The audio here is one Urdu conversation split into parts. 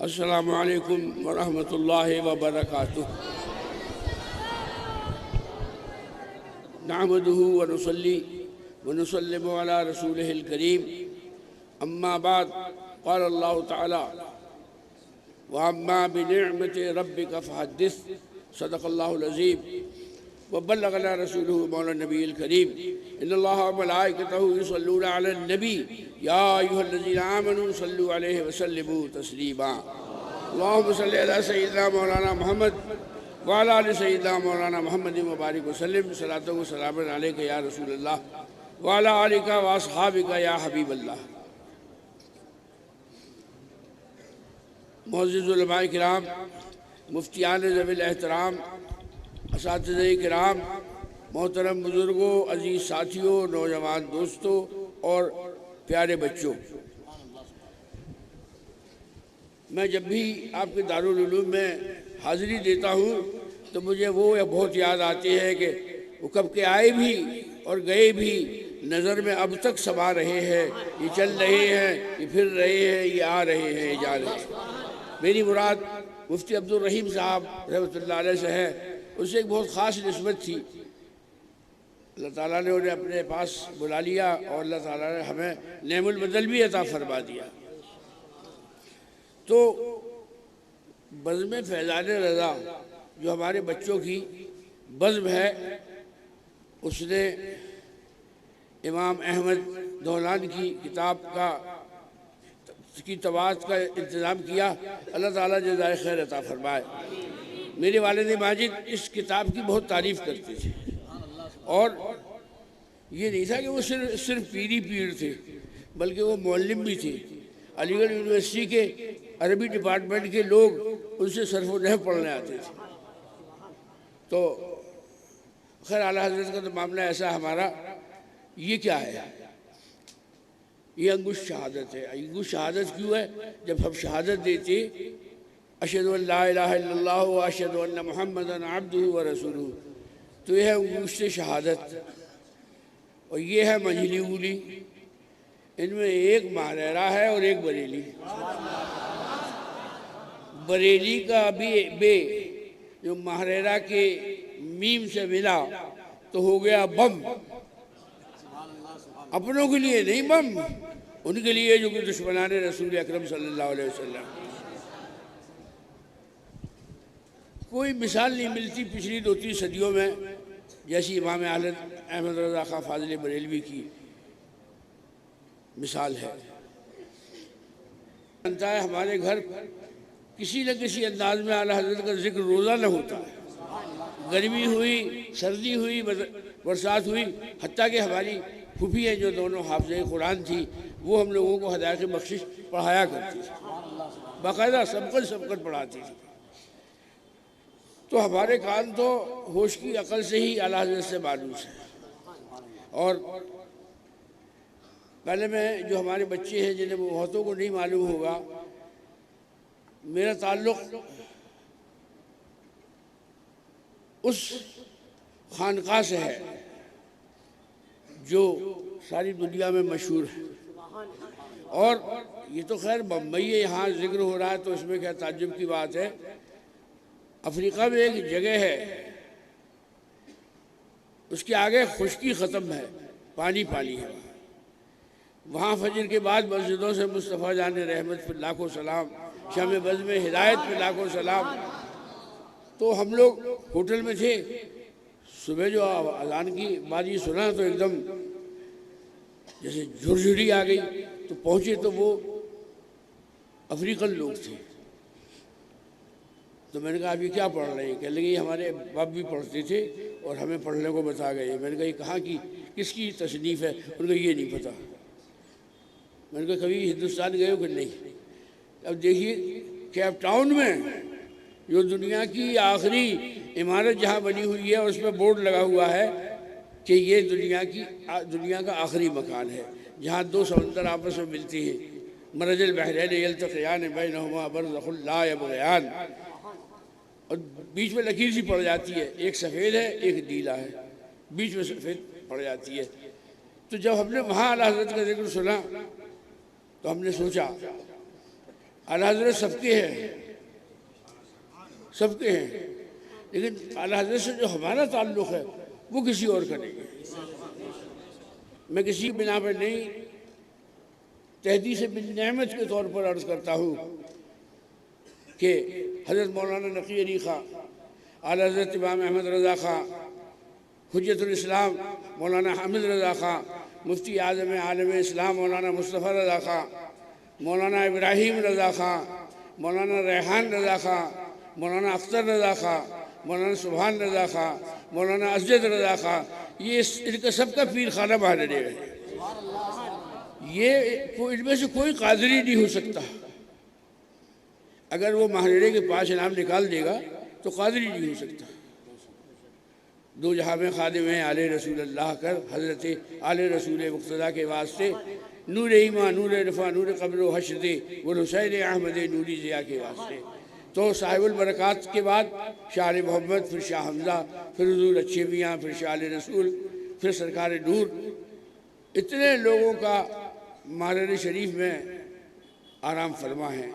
السلام علیکم ورحمۃ اللہ وبرکاتہ۔ نحمدہ ونصلی ونسلم علی رسولہ الکریم، اما بعد، قال اللہ تعالی وَأَمَّا بِنِعْمَةِ رَبِّكَ فَحَدِّثْ، صدق اللہ العظیم وبلغنا رسولہ مولانا النبی الکریم۔ ان اللہ وملائکتہ یصلون علی النبی یا ایھا الذین آمنوا صلوا علیہ وسلموا تسلیما۔ اللہم صلی علی سیدنا مولانا محمد وعلی آل سیدنا مولانا محمد وبارک وسلم، صلاۃ و سلام علیک یا رسول اللہ وعلی آلک واصحابک یا حبیب اللہ۔ معزز علماء کرام، مفتیان ذوی الاحترام، اساتذہ کرام، محترم بزرگوں، عزیز ساتھیوں، نوجوان دوستوں اور پیارے بچوں، میں جب بھی آپ کے دارالعلوم میں حاضری دیتا ہوں تو مجھے وہ بہت یاد آتی ہے کہ وہ کب کے آئے بھی اور گئے بھی نظر میں اب تک سما رہے ہیں۔ یہ چل رہے ہیں، یہ پھر رہے ہیں، یہ آ رہے ہیں، یہ جا رہے ہیں۔ میری مراد مفتی عبدالرحیم صاحب رحمۃ اللہ علیہ سے ہے۔ اس سے ایک بہت خاص نسبت تھی، اللہ تعالیٰ نے انہیں اپنے پاس بلا لیا اور اللہ تعالیٰ نے ہمیں نعم البدل بھی عطا فرما دیا۔ تو بزم فیضان رضا جو ہمارے بچوں کی بزم ہے، اس نے امام احمد دولان کی کتاب کی طباعت کا انتظام کیا۔ اللہ تعالیٰ جزائے خیر عطا فرمائے۔ میرے والد ماجد اس کتاب کی بہت تعریف کرتے تھے، اور یہ نہیں تھا کہ وہ صرف پیری پیر تھے، بلکہ وہ معلم بھی تھے۔ علی گڑھ یونیورسٹی کے عربی ڈپارٹمنٹ کے لوگ ان سے صرف و نحو پڑھنے آتے تھے۔ تو خیر اعلیٰ حضرت کا تو معاملہ ایسا ہمارا، یہ کیا ہے؟ یہ انگوش شہادت ہے۔ انگوش شہادت کیوں ہے؟ جب ہم شہادت دیتے اشہد ان لا الہ الا اللہ و اشہد ان محمدا عبدہ و رسولہ، تو یہ ہے انگوشت شہادت، اور یہ ہے منجھلی انگلی۔ ان میں ایک ماہریرا ہے اور ایک بریلی۔ بریلی کا بے جو ماہریرا کے میم سے ملا تو ہو گیا بم۔ اپنوں کے لیے نہیں بم، ان کے لیے جو کہ دشمنان رسول اکرم صلی اللہ علیہ وسلم۔ کوئی مثال نہیں ملتی پچھلی 2-3 صدیوں میں جیسی امام احمد رضا خان فاضل بریلوی کی مثال ہے۔ بنتا ہے ہمارے گھر کسی نہ کسی انداز میں اعلیٰ حضرت کا ذکر روزہ نہ ہوتا ہے۔ گرمی ہوئی، سردی ہوئی، برسات ہوئی، حتیٰ کہ ہماری پھوپھی ہیں جو دونوں حافظہ قرآن تھی، وہ ہم لوگوں کو ہدایت بخشش پڑھایا کرتی تھی، باقاعدہ سبقت پڑھاتی تھی۔ تو ہمارے کان تو ہوش کی عقل سے ہی اعلیٰ حضرت سے مانوس ہے۔ اور پہلے میں جو ہمارے بچے ہیں جنہیں بہتوں کو نہیں معلوم ہوگا، میرا تعلق اس خانقاہ سے ہے جو ساری دنیا میں مشہور ہے، اور یہ تو خیر بمبئی ہے، یہاں ذکر ہو رہا ہے تو اس میں کیا تعجب کی بات ہے۔ افریقہ میں ایک جگہ ہے، اس کے آگے خشکی ختم ہے، پانی پانی ہے۔ وہاں فجر کے بعد مسجدوں سے مصطفیٰ جان رحمت پر لاکھوں سلام، شمع بزم ہدایت پہ لاکھوں سلام۔ تو ہم لوگ ہوٹل میں تھے، صبح جو اذان کی بات یہ سنا تو ایک دم جیسے جھرجھری آ گئی۔ تو پہنچے تو وہ افریقن لوگ تھے۔ تو میں نے کہا آپ یہ کیا پڑھ رہے ہیں؟ کہنے لگے ہمارے باپ بھی پڑھتے تھے اور ہمیں پڑھنے کو بتا گئے۔ میں نے کہا یہ کہاں کی کس کی تصنیف ہے؟ ان کو یہ نہیں پتہ۔ میں نے کہا کبھی ہندوستان گئے ہو کہ نہیں؟ اب دیکھیے کیپ ٹاؤن میں جو دنیا کی آخری عمارت جہاں بنی ہوئی ہے، اس پہ بورڈ لگا ہوا ہے کہ یہ دنیا کا آخری مکان ہے، جہاں 2 سمندر آپس میں ملتی ہیں۔ مرج البحرین یلتقیان بینہما برزخ لا یبغیان، اور بیچ میں لکیر سی پڑ جاتی ہے، ایک سفید ہے ایک نیلا ہے، بیچ میں سفید پڑ جاتی ہے۔ تو جب ہم نے وہاں اعلیٰ حضرت کا ذکر سنا تو ہم نے سوچا اعلیٰ حضرت سب کے ہیں، سب کے ہیں، لیکن اعلیٰ حضرت سے جو ہمارا تعلق ہے وہ کسی اور کا نہیں ہے۔ میں کسی بنا پر نہیں، تحدیث بالنعمت کے طور پر عرض کرتا ہوں کہ حضرت مولانا نقی علی خان، اعلیٰ حضرت امام احمد رضا خان، حجت الاسلام مولانا حامد رضا خان، مفتی اعظم عالم اسلام مولانا مصطفیٰ رضا خان، مولانا ابراہیم رضا خان، مولانا ریحان رضا خان، مولانا اختر رضا خان، مولانا سبحان رضا خان، مولانا اسجد رضا خان، یہ ان کا سب کا پیر خانہ مہاڑے ہے۔ یہ ان میں سے کوئی قادری نہیں ہو سکتا، اگر وہ مہاڑے کے پاس انعام نکال دے گا تو قادری نہیں ہو سکتا۔ دو جہاں میں خادم ہیں آل رسول اللہ کر، حضرت آل رسول مقتدیٰ کے واسطے نور ایمان، نور عرفان، نور قبر و حشر والحسین احمد نوری ضیاء کے واسطے۔ تو صاحب البرکات کے بعد شاہ محمد، پھر شاہ حمزہ، پھر حضور اچھے میاں، پھر شاہ علیہ رسول، پھر سرکار نور، اتنے لوگوں کا مہاڑے شریف میں آرام فرما ہے۔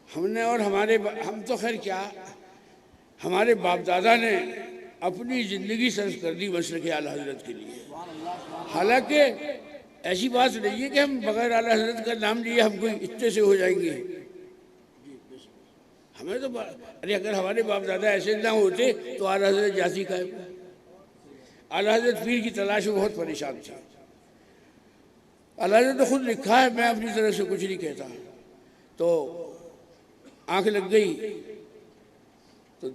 ہم نے اور ہم تو خیر کیا، ہمارے باپ دادا نے اپنی زندگی صرف کر دی مسلک اعلیٰ حضرت کے لیے۔ حالانکہ ایسی بات نہیں ہے کہ ہم بغیر اعلیٰ حضرت کا نام لیے ہم کوئی اتنے سے ہو جائیں گے۔ ہمیں تو اگر ہمارے باپ دادا ایسے نہ ہوتے تو اعلیٰ حضرت جاتی کا ہے۔ اعلیٰ حضرت پیر کی تلاش میں بہت پریشان تھا۔ اعلیٰ حضرت نے خود لکھا ہے، میں اپنی طرف سے کچھ نہیں کہتا۔ تو آنکھ لگ گئی تو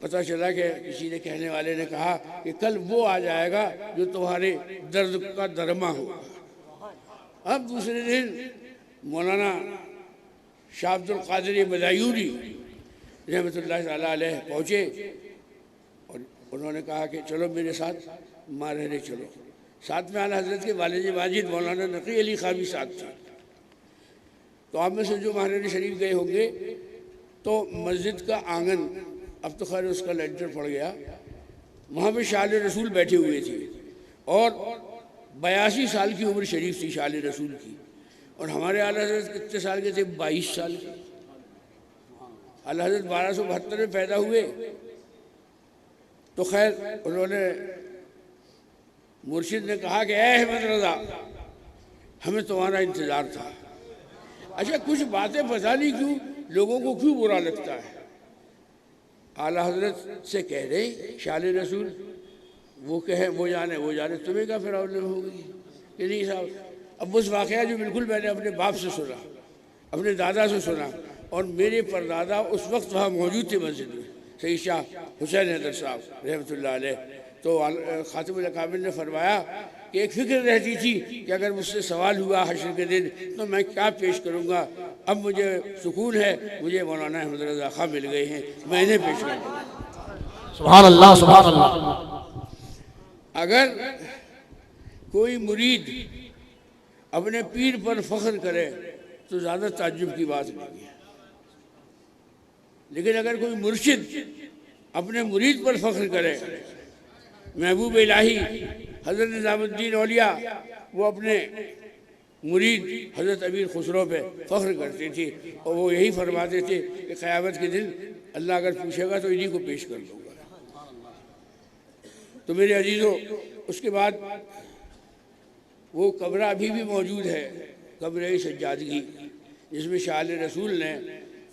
پتہ چلا کہ کسی نے کہنے والے نے کہا کہ کل وہ آ جائے گا جو تمہارے درد کا درما ہوگا۔ اب دوسرے دن مولانا شاہ عبد القادر بدایونی رحمۃ اللہ تعالیٰ علیہ پہنچے اور انہوں نے کہا کہ چلو میرے ساتھ مہاڑے چلو۔ ساتھ میں اعلیٰ حضرت کے والد ماجد مولانا نقی علی خان بھی ساتھ تھے۔ تو آپ میں سے جو مہاڑے شریف گئے ہوں گے تو مسجد کا آنگن، اب تو خیر اس کا لینٹر پڑ گیا، وہاں پہ شاہ علیہ رسول بیٹھے ہوئے تھے اور 82 سال کی عمر شریف تھی شاہ علیہ رسول کی، اور ہمارے اعلیٰ حضرت کتنے سال کے تھے؟ 22 سال کے۔ اعلیٰ حضرت 1272 میں پیدا ہوئے۔ تو خیر انہوں نے، مرشد نے کہا کہ اے احمد رضا ہمیں تمہارا انتظار تھا۔ اچھا کچھ باتیں پتہ نہیں کیوں لوگوں کو کیوں برا لگتا ہے۔ اعلیٰ حضرت سے کہہ رہے شاہ علیہ رسول، وہ کہے وہ جانے تمہیں کیا پرابلم ہوگی کہ نہیں صاحب۔ اب اس واقعہ جو بالکل میں نے اپنے باپ سے سنا، اپنے دادا سے سنا، اور میرے پردادا اس وقت وہاں موجود تھے مسجد میں، سید شاہ حسین حیدر صاحب رحمۃ اللہ علیہ۔ تو خاتم الاکابر نے فرمایا کہ ایک فکر رہتی تھی کہ اگر مجھ سے سوال ہوا حشر کے دن تو میں کیا پیش کروں گا۔ اب مجھے سکون ہے، مجھے مولانا احمد رضا خان مل گئے ہیں، میں انہیں پیش کروں گا۔ سبحان اللہ، سبحان اللہ۔ اگر کوئی مرید اپنے پیر پر فخر کرے تو زیادہ تعجب کی بات نہیں ہے، لیکن اگر کوئی مرشد اپنے مرید پر فخر کرے، محبوب الہی حضرت نظام الدین اولیاء وہ اپنے مرید حضرت امیر خسرو پہ فخر کرتے تھے، اور وہ یہی فرماتے تھے کہ قیامت کے دن اللہ اگر پوچھے گا تو انہی کو پیش کر دوں گا۔ تو میرے عزیزوں، اس کے بعد وہ قبرہ ابھی بھی موجود ہے، قبر سجادگی، جس میں شاہ علیہ رسول نے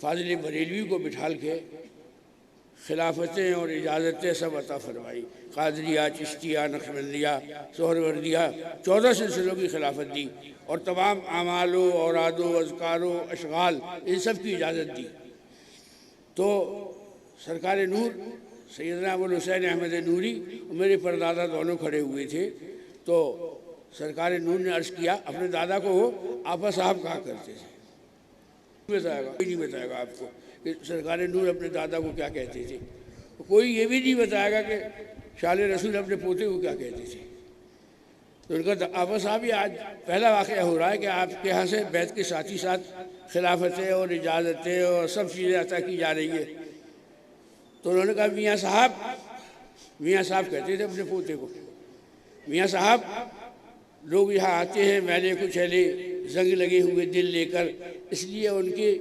فاضل بریلوی کو بٹھال کے خلافتیں اور اجازتیں سب عطا فرمائی۔ قادریہ، چشتیہ، نقشبندیہ، سہروردیہ، 14 سلسلوں کی خلافت دی، اور تمام اعمال و اوراد و اذکار و اشغال ان سب کی اجازت دی۔ تو سرکار نور سیدنا ابوالحسین احمد نوری میرے پردادا دونوں کھڑے ہوئے تھے۔ تو سرکار نور نے عرض کیا، اپنے دادا کو وہ آپا صاحب کہا کرتے تھے، کوئی نہیں بتائے گا آپ کو کہ سرکار نور اپنے دادا کو کیا کہتے تھے، کوئی یہ بھی نہیں بتائے گا کہ شاہ علیہ رسول اپنے پوتے کو کیا کہتے تھے۔ تو ان کا آپا صاحب یہ آج پہلا واقعہ ہو رہا ہے کہ آپ کے یہاں سے بیت کے ساتھ ہی ساتھ خلافتیں اور اجازتیں اور سب چیزیں عطا کی جا رہی ہے۔ تو انہوں نے کہا میاں صاحب کہتے تھے اپنے پوتے کو، میاں صاحب لوگ یہاں آتے ہیں میلے کچیلے زنگ لگے ہوئے دل لے کر، اس لیے ان کے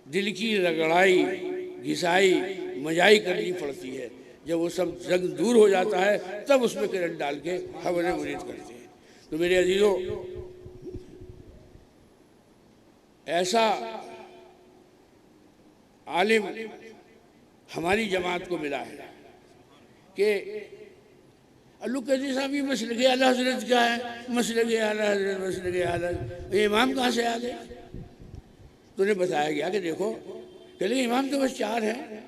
دل کی رگڑائی، گھسائی، مجائی کرنی پڑتی ہے۔ جب وہ سب زنگ دور ہو جاتا ہے تب اس میں کرنٹ ڈال کے ہم انہیں مرید کرتے ہیں۔ تو میرے عزیزوں، ایسا عالم ہماری جماعت کو ملا ہے کہ اللہ قادری صاحب یہ مسلک اعلیٰ حضرت کیا ہے؟ مسلک اعلیٰ حضرت، مسلک اعلیٰ حضرت، یہ امام کہاں سے آ گئے؟ تو انہیں بتایا گیا کہ دیکھو، کہ لیکن امام تو بس 4 ہیں،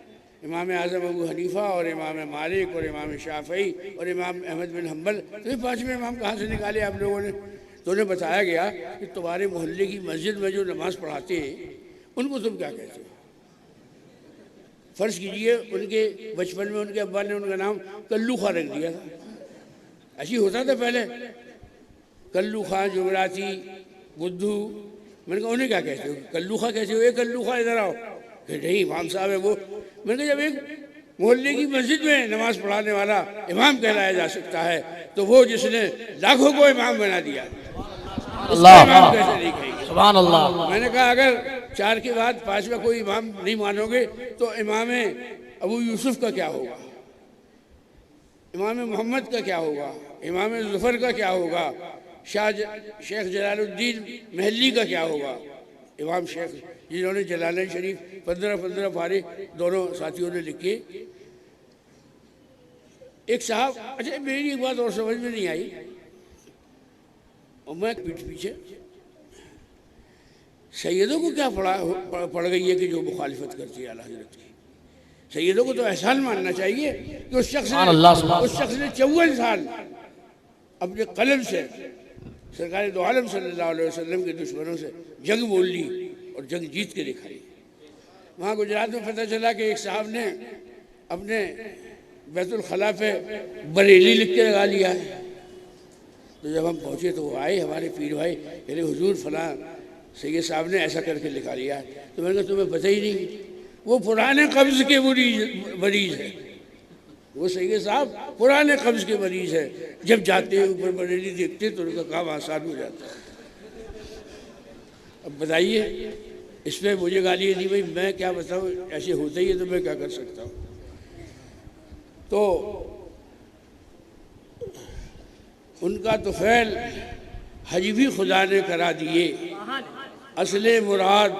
امام اعظم ابو حنیفہ اور امام مالک اور امام شافعی اور امام احمد بن حنبل، تو یہ 5ویں امام کہاں سے نکالے آپ لوگوں نے؟ تو انہیں بتایا گیا کہ تمہارے محلے کی مسجد میں جو نماز پڑھاتے ہیں ان کو تم کیا کہتے ہو؟ فرض کیجئے ان کے بچپن میں ان کے ابا نے ان کا نام کلو خان رکھ دیا تھا، ایسی ہوتا تھا پہلے، کلو خان، جمعراتی، بدھو، میں نے کہا انہیں کیا کہتے ہو؟ کلو خان کہتے ہو؟ اے کلو خان ادھر آؤ، کہ نہیں امام صاحب ہے وہ۔ میں نے کہا جب ایک محلے کی مسجد میں نماز پڑھانے والا امام کہلایا جا سکتا ہے تو وہ جس نے لاکھوں کو امام بنا دیا، اس کا امام کیسے نہیں کہیں گے؟ سبحان اللہ۔ میں نے کہا اگر 4 کے بعد 5واں کوئی امام نہیں مانو گے تو امام ابو یوسف کا کیا ہوگا؟ امام محمد کا کیا ہوگا؟ امام ظفر کا کیا ہوگا؟ شیخ جلال الدین محلی کا کیا ہوگا؟ امام شیخ جنہوں نے جلالین شریف 15 پارے دونوں ساتھیوں نے لکھے۔ ایک صاحب، اچھا میری ایک بات اور سمجھ میں نہیں آئی، اور میں پیچھے سیدوں کو کیا پڑ گئی ہے کہ جو مخالفت کرتی ہے اعلیٰ حضرت کی؟ سیدوں کو تو احسان ماننا چاہیے کہ اس شخص نے 54 سال اپنے قلم سے سرکار دو عالم صلی اللہ علیہ وسلم کے دشمنوں سے جنگ بول لی اور جنگ جیت کے دکھائی۔ وہاں گجرات میں پتہ چلا کہ ایک صاحب نے اپنے بیت الخلاء پہ بریلی لکھ کے لگا لیا ہے۔ تو جب ہم پہنچے تو وہ آئے ہمارے پیر بھائی، کہتے حضور فلاں سید صاحب نے ایسا کر کے لکھا لیا ہے۔ تو میں نے کہا تمہیں پتہ ہی نہیں، وہ پرانے قبض کے مریض ہے، وہ سید صاحب پرانے قبض کے مریض ہے، جب جاتے ہیں اوپر بریلی دیکھتے تو ان کا کام آسان ہو جاتا ہے۔ اب بتائیے اس پہ مجھے گالی دی، بھائی میں کیا بتاؤں، ایسے ہوتا ہی ہے تو میں کیا کر سکتا ہوں۔ تو ان کا طفیل حج بھی خدا نے کرا دیے، اصل مراد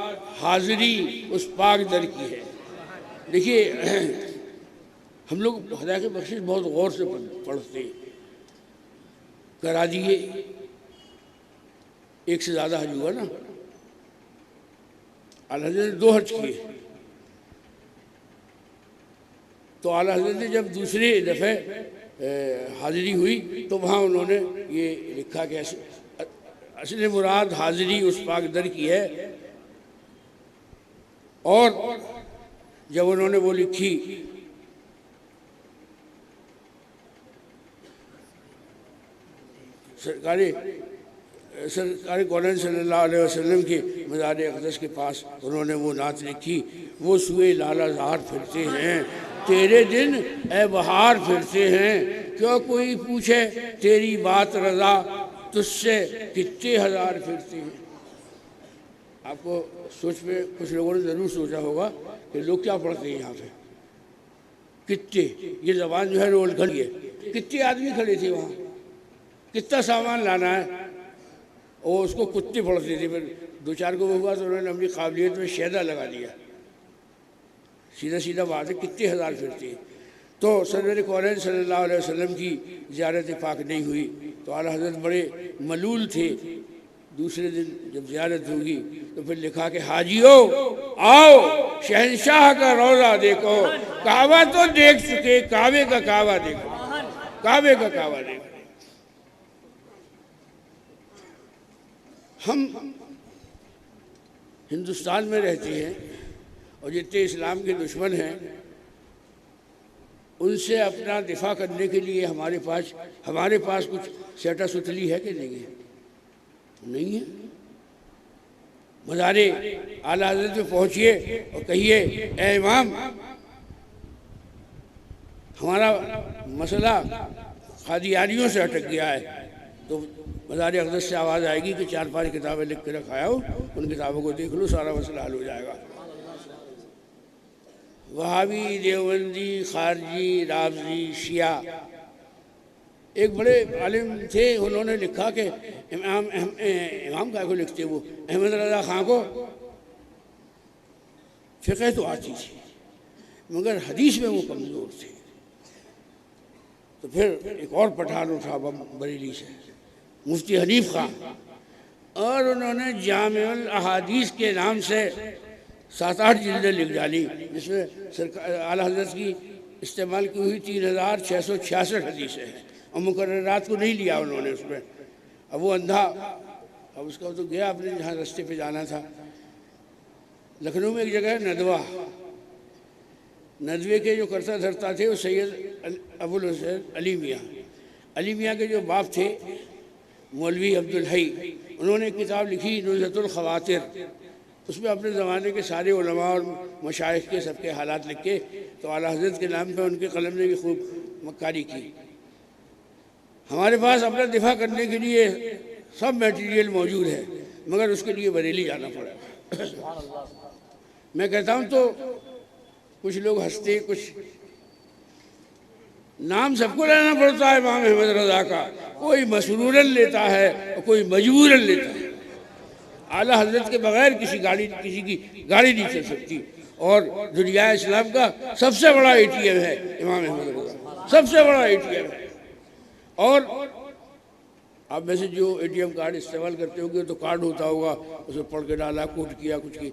حاضری اس پاک در کی ہے۔ دیکھیے ہم لوگ خدا کے بخشش بہت غور سے پڑھتے ہیں۔ کرا دیے، ایک سے زیادہ حج ہوا نا، اعلیٰ حضرت نے 2 حج کیے، تو اعلیٰ حضرت نے جب دوسرے دفعہ حاضری ہوئی تو وہاں انہوں نے یہ لکھا کہ اصل مراد حاضری اس پاک در کی ہے۔ اور جب انہوں نے وہ لکھی سرکار کونین صلی اللہ علیہ وسلم کے مزار اقدس کے پاس انہوں نے وہ نعت لکھی، وہ سوئے لالہ زار پھرتے ہیں تیرے دن اے بہار پھرتے ہیں، کیوں کوئی پوچھے تیری بات رضا تجھ سے کتنے ہزار پھرتے ہیں۔ آپ کو سوچ میں کچھ لوگوں نے ضرور سوچا ہوگا کہ لوگ کیا پڑھتے ہیں یہاں پہ، کتنے، یہ زبان جو ہے رول کھڑی ہے، کتنے آدمی کھڑے تھے وہاں، کتنا سامان لانا ہے، اور اس کو کتے پڑھتے تھے۔ پھر 2-4 کو ہوا تو انہوں نے اپنی قابلیت میں شیدہ لگا دیا، سیدھا بات ہے، کتنے ہزار پھرتے ہیں۔ تو سرور کونین صلی اللہ علیہ وسلم کی زیارت پاک نہیں ہوئی تو اعلیٰ حضرت بڑے ملول تھے۔ دوسرے دن جب زیارت ہوگی تو پھر لکھا کہ حاجیو آؤ شہنشاہ کا روضہ دیکھو، کعبہ تو دیکھ چکے، کعبے کا کعبہ دیکھو، کعبے کا کعبہ دیکھو۔ ہم ہندوستان میں رہتے ہیں اور جتنے اسلام کے دشمن ہیں ان سے اپنا دفاع کرنے کے لیے ہمارے پاس کچھ سیٹا ستلی ہے کہ نہیں ہے؟ نہیں ہے۔ مزار اعلیٰ حضرت میں پہنچیے اور کہیے اے امام ہمارا مسئلہ قادیانیوں سے اٹک گیا ہے، تو مزار اقدس سے آواز آئے گی کہ 4-5 کتابیں لکھ کے رکھایا ہو، ان کتابوں کو دیکھ لو، سارا مسئلہ حل ہو جائے گا۔ وہابی، دیوبندی، خارجی، رافضی، شیعہ، ایک بڑے عالم تھے، انہوں نے لکھا کہ امام کا کو لکھتے وہ احمد رضا خان کو فقہ تو آتی تھی مگر حدیث میں وہ کمزور تھے۔ تو پھر ایک اور پٹھان اٹھا بریلی سے، مفتی حنیف خان، اور انہوں نے جامع الاحادیث کے نام سے 7-8 جلدیں لکھ ڈالی، جس میں اعلیٰ حضرت کی استعمال کی ہوئی 3666 حدیثیں ہیں، اور مقررات کو نہیں لیا انہوں نے اس میں۔ اب وہ اندھا، اب اس کا تو گیا اپنے جہاں رستے پہ جانا تھا۔ لکھنؤ میں ایک جگہ ہے ندوہ، ندوے کے جو کرتا دھرتا تھے وہ سید ابو الحسین علی میاں کے جو باپ تھے مولوی عبدالحی، انہوں نے ایک کتاب لکھی نزہۃ الخواطر، اس میں اپنے زمانے کے سارے علماء اور مشائخ کے سب کے حالات لکھ کے، تو اعلیٰ حضرت کے نام پہ ان کے قلم نے بھی خوب مکاری کی۔ ہمارے پاس اپنا دفاع کرنے کے لیے سب میٹیریل موجود ہے، مگر اس کے لیے بریلی جانا پڑے گا۔ میں کہتا ہوں تو کچھ لوگ ہنستے، کچھ نام سب کو لینا پڑتا ہے امام احمد رضا کا، کوئی مسروراً لیتا ہے اور کوئی مجبوراً لیتا ہے۔ اعلیٰ حضرت کے بغیر کسی کی گاڑی نہیں چل سکتی، اور دنیا اسلام کا سب سے بڑا ATM ہے امام احمد رضا، سب سے بڑا ATM ہے۔ اور آپ میں سے جو ATM کارڈ استعمال کرتے ہوں گے تو کارڈ ہوتا ہوگا، اسے پڑھ کے ڈالا، کوٹ کیا، کچھ کی۔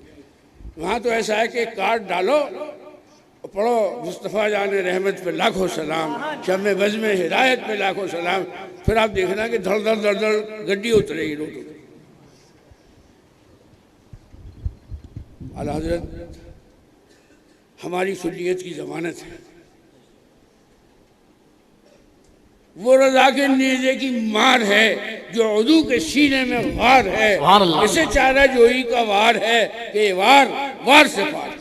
وہاں تو ایسا ہے کہ کارڈ ڈالو اور پڑھو مصطفیٰ جان رحمت پہ لاکھوں سلام، شمع بزم ہدایت پہ لاکھوں سلام، پھر آپ دیکھنا کہ دھڑ دھڑ دھڑ دھڑ گڈی اترے گی روڈ۔ اعلیٰ حضرت ہماری سنیت کی ضمانت ہے، وہ رضا کے نیزے کی مار ہے جو عدو کے سینے میں غار ہے، اسے چارہ جوئی کا وار ہے کہ وار وار سے پار۔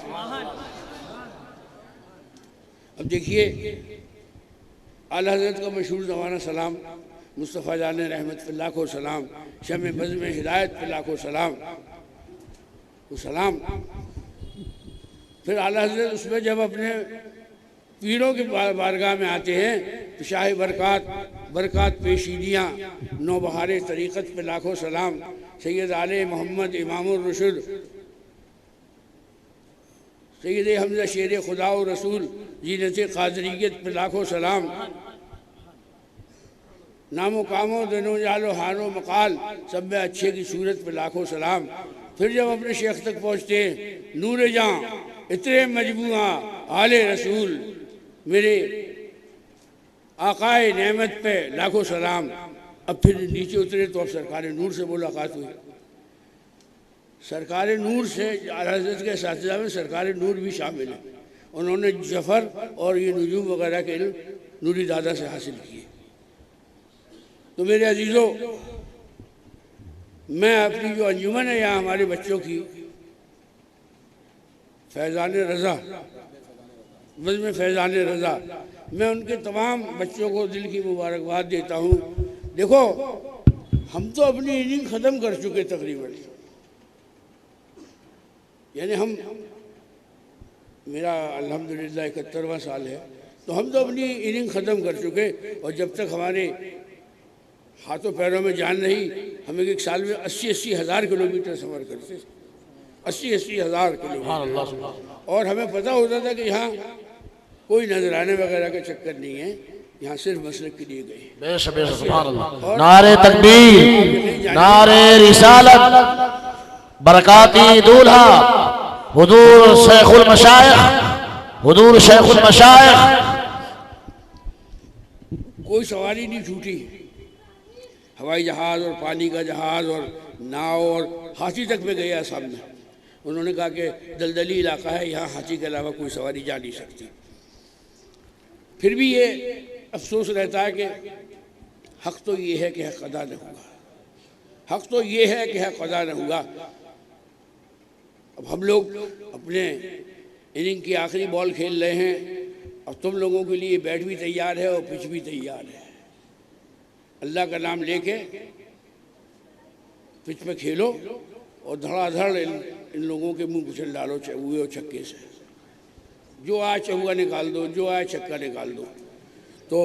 اب دیکھیے اعلیٰ حضرت کا مشہور زمانہ سلام، مصطفیٰ جان رحمت پہ لاکھوں سلام، شمع بزم ہدایت پہ لاکھوں سلام، وہ سلام۔ پھر اعلیٰ حضرت اس میں جب اپنے پیروں کی بارگاہ میں آتے ہیں تو شاہ برکات پیشیدیاں، نوبہار طریقت پہ لاکھوں سلام، سید آل محمد امام الرشد، سید حمزہ شیر خدا و رسول زینت قادریت پہ لاکھوں سلام، نام و کام و دن و جال و حال و مقال سب میں اچھے کی صورت پہ لاکھوں سلام۔ پھر جب اپنے شیخ تک پہنچتے ہیں، نور جاں اترے مجموعہ آل رسول میرے آقائے نعمت پہ لاکھوں سلام۔ اب پھر نیچے اترے تو اب سرکار نور سے ملاقات ہوئی۔ سرکار نور سے اعلیٰ حضرت کے اساتذہ میں سرکار نور بھی شامل ہیں، انہوں نے جفر اور یہ نجوم وغیرہ کے علم نوری دادا سے حاصل کیے۔ تو میرے عزیزوں، میں اپنی جو انجمن ہے یہاں ہمارے بچوں کی، فیضان رضا، بزم فیضان رضا، میں ان کے تمام بچوں کو دل کی مبارکباد دیتا ہوں۔ دیکھو ہم تو اپنی اننگ ختم کر چکے تقریباً، یعنی میرا الحمدللہ 71واں سال ہے، تو ہم تو اپنی اننگ ختم کر چکے، اور جب تک ہمارے ہاتھوں پیروں میں جان رہی، ہم ایک سال میں 80 ہزار کلومیٹر سفر کرتے، 80 ہزار کلومیٹر، اور ہمیں پتہ ہوتا تھا کہ یہاں کوئی نذرانے وغیرہ کا چکر نہیں ہے، یہاں صرف مسلک کے لیے گئے۔ بے شک سبحان اللہ، نعرہ تکبیر، نعرہ رسالت، برکاتی دولہا حضور شیخ المشائخ، حضور شیخ المشائخ۔ کوئی سواری نہیں چھوٹی، ہوائی جہاز اور پانی کا جہاز اور ناؤ اور ہاتھی تک میں گیا سامنے۔ انہوں نے کہا کہ دلدلی علاقہ ہے، یہاں ہاتھی کے علاوہ کوئی سواری جا نہیں سکتی۔ پھر بھی یہ افسوس رہتا ہے کہ حق تو یہ ہے کہ حق ادا نہ ہوگا، حق تو یہ ہے کہ حق ادا نہ ہوگا۔ اب ہم لوگ اپنے اننگ کی آخری بال کھیل رہے ہیں، اور تم لوگوں کے لیے بیٹ بھی تیار ہے اور پچ بھی تیار ہے۔ اللہ کا نام لے کے پچ پہ کھیلو اور دھڑا دھڑ ان لوگوں کے منہ کچل ڈالو چوہے اور چھکے سے، جو آئے چوہا نکال دو، جو آئے چھکا نکال دو۔ تو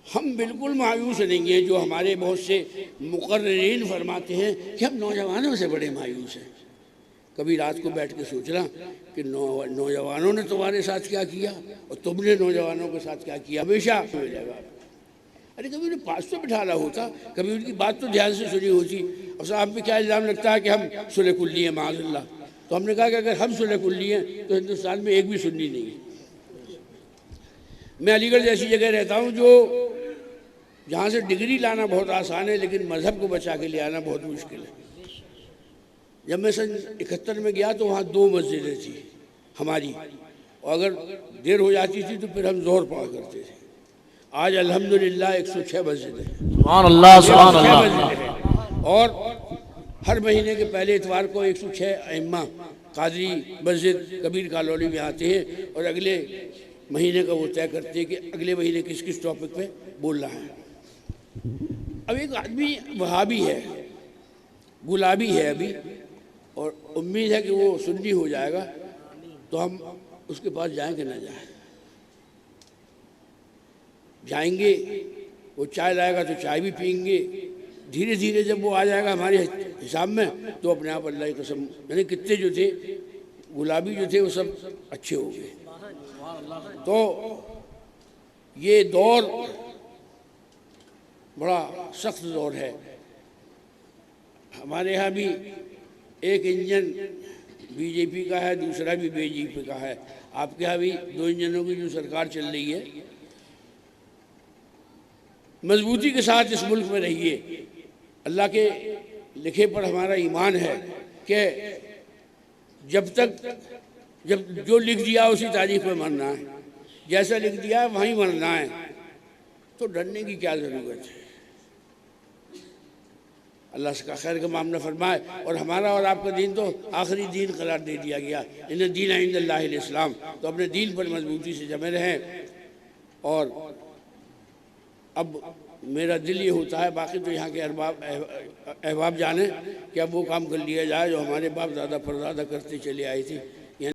ہم بالکل مایوس نہیں ہیں، جو ہمارے بہت سے مقررین فرماتے ہیں کہ ہم نوجوانوں سے بڑے مایوس ہیں۔ کبھی رات کو بیٹھ کے سوچنا کہ نوجوانوں نے تمہارے ساتھ کیا کیا اور تم نے نوجوانوں کے ساتھ کیا کیا، ہمیشہ ملے گا۔ ارے کبھی انہیں پاس تو بٹھانا ہوتا، کبھی ان کی بات تو دھیان سے سنی ہوتی۔ اور صاحب پہ کیا الزام لگتا ہے کہ ہم صلح کلی ہیں معاذ اللہ، تو ہم نے کہا کہ اگر ہم صلح کلی ہیں تو ہندوستان میں ایک بھی سنی نہیں ہے۔ میں علی گڑھ جیسی جگہ رہتا ہوں جہاں سے ڈگری لانا بہت آسان ہے، لیکن مذہب کو بچا کے لے آنا بہت مشکل ہے۔ جب میں سن 71 میں گیا تو وہاں 2 مسجدیں تھیں ہماری، اور اگر دیر ہو جاتی تھی تو پھر ہم ظہر پڑھا کرتے تھے۔ آج الحمدللہ 106 مسجدیں ہیں، سبحان اللہ سبحان اللہ۔ اور ہر مہینے کے پہلے اتوار کو 106 ائمہ قادری مسجد کبیر کالونی میں آتے ہیں اور اگلے مہینے کا وہ طے کرتے ہیں کہ اگلے مہینے کس کس ٹاپک پہ بولنا ہے۔ اب ایک آدمی وہابی ہے، گلابی ہے ابھی، اور امید ہے کہ وہ سنی ہو جائے گا، تو ہم اس کے پاس جائیں کہ نہ جائیں؟ جائیں گے، وہ چائے لائے گا تو چائے بھی پئیں گے، دھیرے دھیرے جب وہ آ جائے گا ہمارے حساب میں تو اپنے آپ اللہ کی قسم، یعنی کتنے جو تھے گلابی جو تھے وہ سب اچھے ہو گئے۔ تو یہ دور بڑا سخت دور ہے۔ ہمارے ہاں بھی ایک انجن بی جے پی کا ہے، دوسرا بھی بی جے پی کا ہے۔ آپ کے ہاں بھی 2 انجنوں کی جو سرکار چل رہی ہے۔ مضبوطی کے ساتھ اس ملک میں رہیے۔ اللہ کے لکھے پر ہمارا ایمان ہے کہ جب جو لکھ دیا اسی تاریخ میں مرنا ہے، جیسا لکھ دیا وہیں مرنا ہے، تو ڈرنے کی کیا ضرورت ہے؟ اللہ سے کا خیر کا معاملہ فرمائے۔ اور ہمارا اور آپ کا دین تو آخری دین قرار دے دیا گیا، ان الدین عند اللہ الاسلام۔ تو اپنے دین پر مضبوطی سے جمے رہیں۔ اور اب میرا دل یہ ہوتا ہے، باقی تو یہاں کے احباب جانیں کہ اب وہ کام کر لیا جائے جو ہمارے باپ دادا پردادا کرتے چلے آئے تھے۔